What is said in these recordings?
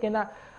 लेकिन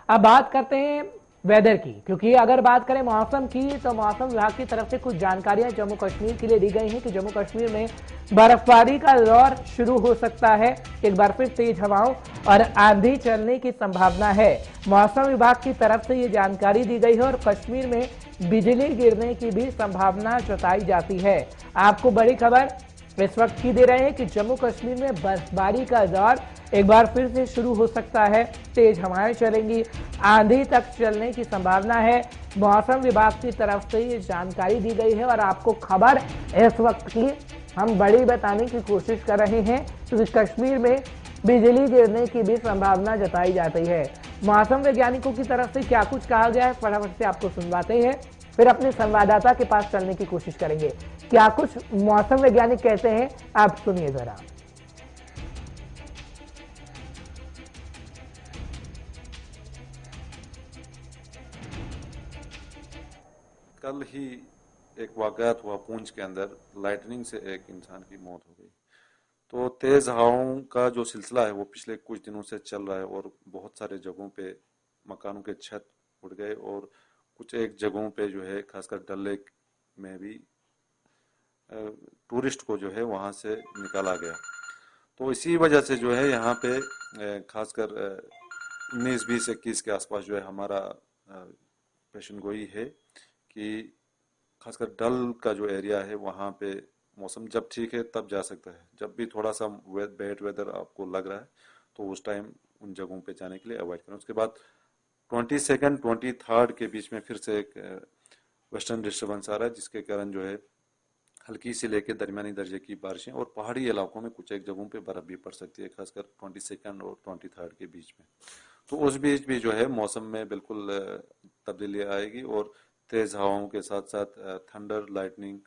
अब बात करते हैं वेदर की, क्योंकि अगर बात करें मौसम की तो मौसम विभाग की तरफ से कुछ जानकारियां जम्मू कश्मीर के लिए दी गई हैं कि जम्मू कश्मीर में बर्फबारी का दौर शुरू हो सकता है। एक बार फिर तेज हवाओं और आंधी चलने की संभावना है। मौसम विभाग की तरफ से ये जानकारी दी गई है और कश्मीर में बिजली गिरने की भी संभावना जताई जाती है। आपको बड़ी खबर इस वक्त की दे रहे हैं कि जम्मू कश्मीर में बर्फबारी का दौर एक बार फिर से शुरू हो सकता है। तेज हवाएं चलेंगी, आंधी तक चलने की संभावना है। मौसम विभाग की तरफ से ये जानकारी दी गई है और आपको खबर इस वक्त की हम बड़ी बताने की कोशिश कर रहे हैं, क्योंकि कश्मीर में बिजली गिरने की भी संभावना जताई जाती है। मौसम वैज्ञानिकों की तरफ से क्या कुछ कहा गया है फटाफट से आपको सुनवाते हैं, फिर अपने संवाददाता के पास चलने की कोशिश करेंगे। क्या कुछ मौसम वैज्ञानिक कहते हैं आप सुनिए जरा। कल ही एक वाकयात हुआ पूंछ के अंदर, लाइटनिंग से एक इंसान की मौत हो गई। तो तेज हवाओं का जो सिलसिला है वो पिछले कुछ दिनों से चल रहा है और बहुत सारे जगहों पे मकानों के छत उड़ गए और कुछ एक जगहों पे जो है खासकर डल लेक में भी टूरिस्ट को जो है वहां से निकाला गया। तो इसी वजह से जो है यहाँ पे खासकर 19, 20, 21 के आसपास जो है हमारा पेशन गोई है कि खासकर डल का जो एरिया है वहाँ पे मौसम जब ठीक है तब जा सकता है। जब भी थोड़ा सा बैड वेदर आपको लग रहा है तो उस टाइम उन जगहों पे जाने के लिए अवॉइड करें। उसके बाद 22, 23 के बीच में फिर से एक वेस्टर्न डिस्टर्बेंस आ रहा है, जिसके कारण जो है हल्की से लेकर दरमियानी दर्जे की बारिशें और पहाड़ी इलाकों में कुछ एक जगहों पे बर्फ भी पड़ सकती है, खासकर 22 और 23 के बीच में। तो उस बीच भी जो है मौसम में बिल्कुल तब्दीली आएगी और तेज हवाओं के साथ साथ थंडर, लाइटनिंग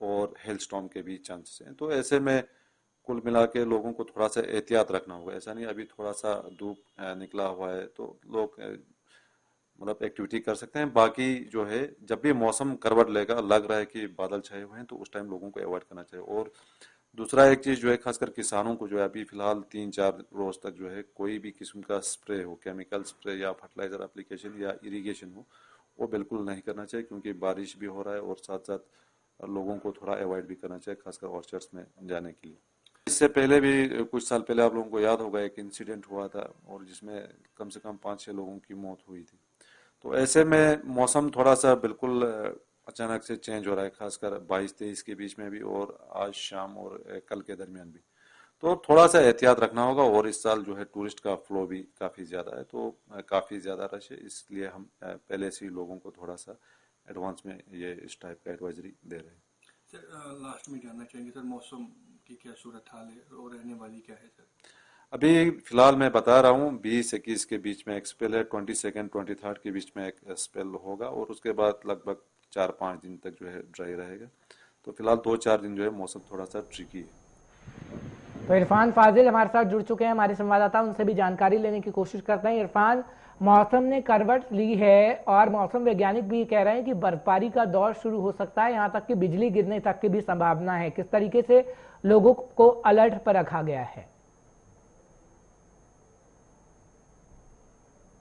और हेल स्टॉर्म के भी चांसेस हैं। तो ऐसे में कुल मिला के लोगों को थोड़ा सा एहतियात रखना होगा। ऐसा नहीं अभी थोड़ा सा धूप निकला हुआ है तो लोग मतलब एक्टिविटी कर सकते हैं। बाकी जो है जब भी मौसम करवट लेगा, लग रहा है कि बादल छाए हुए हैं, तो उस टाइम लोगों को अवॉइड करना चाहिए। और दूसरा एक चीज जो है खासकर किसानों को जो है अभी फिलहाल 3-4 रोज तक जो है कोई भी किस्म का स्प्रे हो, केमिकल स्प्रे या फर्टिलाइजर एप्लीकेशन या इरिगेशन हो, वो बिल्कुल नहीं करना चाहिए, क्योंकि बारिश भी हो रहा है और साथ साथ लोगों को थोड़ा अवॉइड भी करना चाहिए खासकर ऑर्चर्ड्स में जाने के लिए। इससे पहले भी कुछ साल पहले आप लोगों को याद होगा एक इंसिडेंट हुआ था और जिसमें कम से कम 5-6 लोगों की मौत हुई थी। तो ऐसे में मौसम थोड़ा सा बिल्कुल अचानक से चेंज हो रहा है, खासकर 22-23 के बीच में भी और आज शाम और कल के दरमियान भी। तो थोड़ा सा एहतियात रखना होगा। और इस साल जो है टूरिस्ट का फ्लो भी काफ़ी ज़्यादा है, तो काफ़ी ज़्यादा रश है, इसलिए हम पहले से ही लोगों को थोड़ा सा एडवांस में ये इस टाइप का एडवाइजरी दे रहे हैं। सर लास्ट में जानना चाहेंगे सर मौसम की क्या सूरत हाल है और रहने वाली क्या है सर? अभी फिलहाल मैं बता रहा हूँ 20-21 के बीच में एक स्पेल है, 22, 23 के बीच में एक स्पेल होगा और उसके बाद लगभग 4-5 दिन तक जो है ड्राई रहेगा। तो फिलहाल 2-4 दिन जो है मौसम थोड़ा सा ट्रिकी है। तो इरफान फाजिल हमारे साथ जुड़ चुके हैं, हमारे संवाददाता, उनसे भी जानकारी लेने की कोशिश करते हैं। इरफान, मौसम ने करवट ली है और मौसम वैज्ञानिक भी कह रहे हैं कि बर्फबारी का दौर शुरू हो सकता है, यहां तक कि बिजली गिरने तक की भी संभावना है। किस तरीके से लोगों को अलर्ट पर रखा गया है?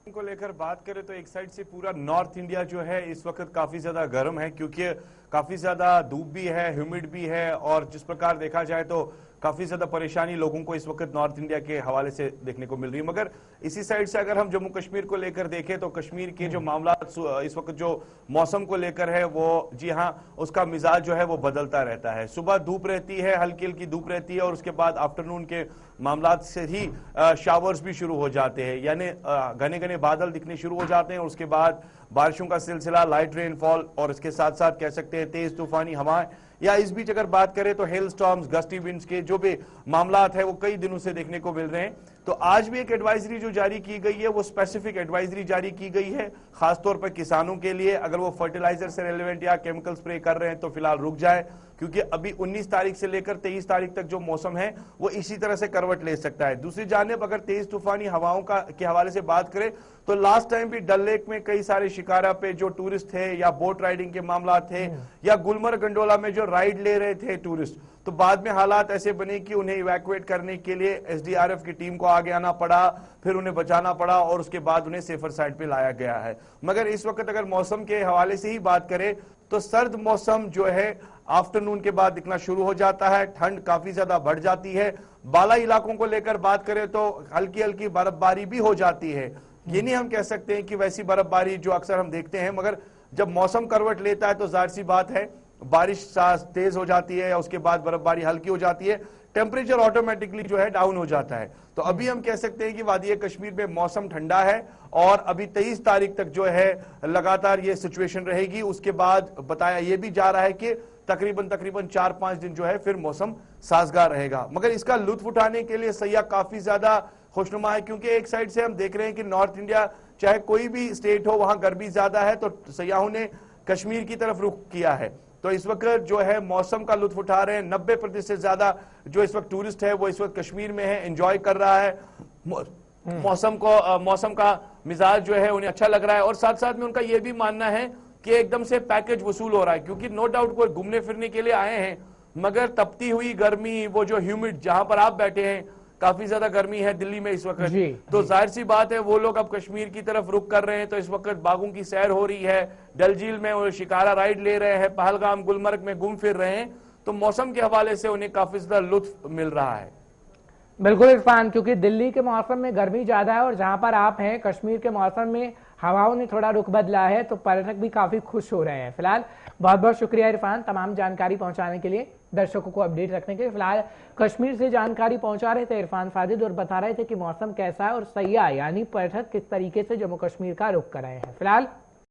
को लेकर बात करें तो एक साइड से पूरा नॉर्थ इंडिया जो है इस वक्त काफी ज्यादा गर्म है, क्योंकि काफी ज्यादा धूप भी है, ह्यूमिड भी है और जिस प्रकार देखा जाए तो काफी ज्यादा परेशानी लोगों को इस वक्त नॉर्थ इंडिया के हवाले से देखने को मिल रही है। मगर इसी साइड से अगर हम जम्मू कश्मीर को लेकर देखें तो कश्मीर के जो मामला इस वक्त जो मौसम को लेकर है वो जी हाँ उसका मिजाज जो है वो बदलता रहता है। सुबह धूप रहती है, हल्की हल्की धूप रहती है और उसके बाद आफ्टरनून के मामला से ही शावर्स भी शुरू हो जाते हैं, यानी घने घने बादल दिखने शुरू हो जाते हैं और उसके बाद बारिशों का सिलसिला, लाइट रेनफॉल और इसके साथ साथ कह सकते हैं तेज तूफानी हवाएं, या इस बीच अगर बात करें तो हेल स्टॉर्म्स, गस्टी विंड्स के जो भी मामला है वो कई दिनों से देखने को मिल रहे हैं। तो आज भी एक एडवाइजरी जो जारी की गई है वो स्पेसिफिक एडवाइजरी जारी की गई है खासतौर पर किसानों के लिए। अगर वो फर्टिलाइजर से रेलेवेंट या केमिकल स्प्रे कर रहे हैं तो फिलहाल रुक जाए, क्योंकि अभी 19 तारीख से लेकर 23 तारीख तक जो मौसम है वो इसी तरह से करवट ले सकता है। दूसरी जानिब अगर तेज तूफानी हवाओं के हवाले से बात करें तो लास्ट टाइम भी डल लेक में कई सारे शिकारा पे जो टूरिस्ट थे या बोट राइडिंग के मामला थे या गुलमर्ग गंडोला में जो राइड ले रहे थे टूरिस्ट, तो बाद में हालात ऐसे बने कि उन्हें इवैक्यूएट करने के लिए एसडीआरएफ की टीम को आगे आना पड़ा, फिर उन्हें बचाना पड़ा और उसके बाद उन्हें सेफर साइड पे लाया गया है। मगर इस वक्त अगर मौसम के हवाले से ही बात करें तो सर्द मौसम जो है आफ्टरनून के बाद दिखना शुरू हो जाता है, ठंड काफी ज्यादा बढ़ जाती है। बाला इलाकों को लेकर बात करें तो हल्की हल्की बर्फबारी भी हो जाती है। ये नहीं हम कह सकते हैं कि वैसी बर्फबारी जो अक्सर हम देखते हैं, मगर जब मौसम करवट लेता है तो जाहिर सी बात है बारिश तेज हो जाती है, उसके बाद बर्फबारी हल्की हो जाती है, टेम्परेचर ऑटोमेटिकली जो है डाउन हो जाता है। तो अभी हम कह सकते हैं कि वादी कश्मीर में मौसम ठंडा है और अभी 23 तारीख तक जो है लगातार ये सिचुएशन रहेगी। उसके बाद बताया ये भी जा रहा है कि तकरीबन 4-5 दिन जो है फिर मौसम साजगार रहेगा। मगर इसका लुत्फ उठाने के लिए सैयाह काफी ज्यादा खुशनुमा है, क्योंकि एक साइड से हम देख रहे हैं कि नॉर्थ इंडिया चाहे कोई भी स्टेट हो वहां गर्मी ज्यादा है, तो सयाहों ने कश्मीर की तरफ रुख किया है। तो इस वक्त जो है मौसम का लुत्फ उठा रहे हैं। 90% से ज्यादा जो इस वक्त टूरिस्ट है वो इस वक्त कश्मीर में है, एंजॉय कर रहा है मौसम का मिजाज जो है उन्हें अच्छा लग रहा है। और साथ साथ में उनका यह भी मानना है कि एकदम से पैकेज वसूल हो रहा है, क्योंकि नो डाउट कोई घूमने फिरने के लिए आए हैं, मगर तपती हुई गर्मी, वो जो ह्यूमिड जहां पर आप बैठे हैं काफी ज्यादा गर्मी है दिल्ली में इस वक्त, तो जाहिर सी बात है वो लोग अब कश्मीर की तरफ रुख कर रहे हैं। तो इस वक्त बागों की सैर हो रही है, डल झील में वो शिकारा राइड ले रहे हैं, पहलगाम गुलमर्ग में घूम फिर रहे हैं, तो मौसम के हवाले से उन्हें काफी ज्यादा लुत्फ मिल रहा है। बिल्कुल इरफान, क्योंकि दिल्ली के मौसम में गर्मी ज्यादा है और जहां पर आप हैं कश्मीर के मौसम में हवाओं ने थोड़ा रुख बदला है, तो पर्यटक भी काफी खुश हो रहे हैं। फिलहाल बहुत बहुत शुक्रिया इरफान तमाम जानकारी पहुंचाने के लिए, दर्शकों को अपडेट रखने के लिए। फिलहाल कश्मीर से जानकारी पहुंचा रहे थे इरफान फाजिद और बता रहे थे कि मौसम कैसा है और सैयाह यानी पर्यटक किस तरीके से जम्मू कश्मीर का रुख कर रहे हैं। फिलहाल